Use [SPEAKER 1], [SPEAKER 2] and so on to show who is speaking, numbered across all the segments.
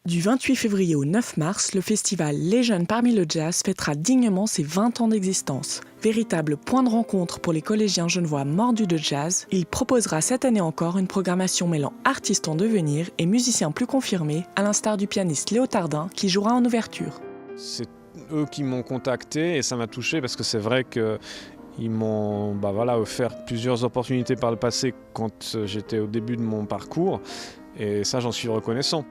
[SPEAKER 1] Du 28 février au 9 mars, le festival Les Jeunes parmi le jazz fêtera dignement ses 20 ans d'existence. Véritable point de rencontre pour les collégiens genevois mordus de jazz, il proposera cette année encore une programmation mêlant artistes en devenir et musiciens plus confirmés, à l'instar du pianiste Léo Tardin qui jouera en ouverture.
[SPEAKER 2] C'est eux qui m'ont contacté et ça m'a touché parce que c'est vrai qu'ils m'ont offert plusieurs opportunités par le passé quand j'étais au début de mon parcours et ça j'en suis reconnaissant.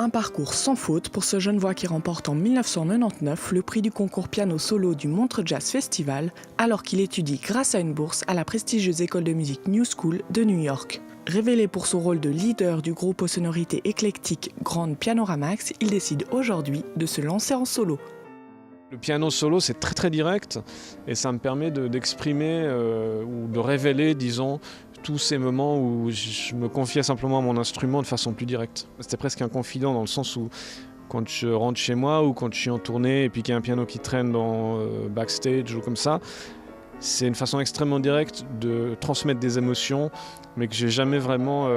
[SPEAKER 1] Un parcours sans faute pour ce Genevois qui remporte en 1999 le prix du concours piano solo du Montreux Jazz Festival, alors qu'il étudie grâce à une bourse à la prestigieuse école de musique New School de New York. Révélé pour son rôle de leader du groupe aux sonorités éclectiques Grand Pianoramax, il décide aujourd'hui de se lancer en solo.
[SPEAKER 2] Le piano solo, c'est très très direct et ça me permet d'exprimer ou de révéler, disons, tous ces moments où je me confiais simplement à mon instrument de façon plus directe. C'était presque un confident dans le sens où quand je rentre chez moi ou quand je suis en tournée et puis qu'il y a un piano qui traîne dans backstage ou comme ça, c'est une façon extrêmement directe de transmettre des émotions mais que j'ai jamais vraiment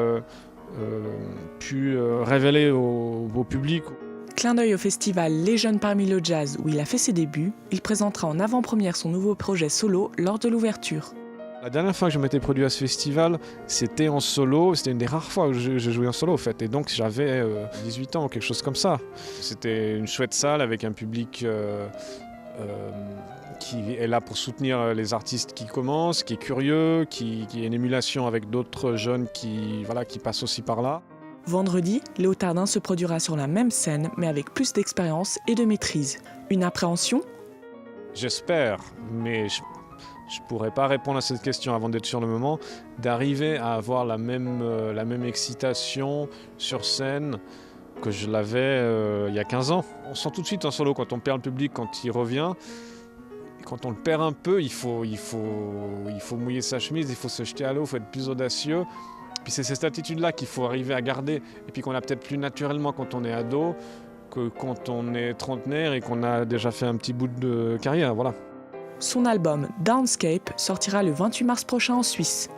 [SPEAKER 2] pu révéler au public.
[SPEAKER 1] Clin d'œil au festival Les Jeunes parmi le jazz où il a fait ses débuts, il présentera en avant-première son nouveau projet solo lors de l'ouverture.
[SPEAKER 2] La dernière fois que je m'étais produit à ce festival, c'était en solo, c'était une des rares fois où je jouais en solo en fait, et donc j'avais 18 ans, quelque chose comme ça. C'était une chouette salle avec un public qui est là pour soutenir les artistes qui commencent, qui est curieux, qui a une émulation avec d'autres jeunes qui passent aussi par là.
[SPEAKER 1] Vendredi, Léo Tardin se produira sur la même scène, mais avec plus d'expérience et de maîtrise. Une appréhension ?
[SPEAKER 2] J'espère, mais je ne pourrais pas répondre à cette question avant d'être sur le moment, d'arriver à avoir la même excitation sur scène que je l'avais il y a 15 ans. On sent tout de suite un solo quand on perd le public, quand il revient. Et quand on le perd un peu, il faut mouiller sa chemise, il faut se jeter à l'eau, il faut être plus audacieux. Puis c'est cette attitude-là qu'il faut arriver à garder et puis qu'on a peut-être plus naturellement quand on est ado que quand on est trentenaire et qu'on a déjà fait un petit bout de carrière, voilà.
[SPEAKER 1] Son album Downscape sortira le 28 mars prochain en Suisse.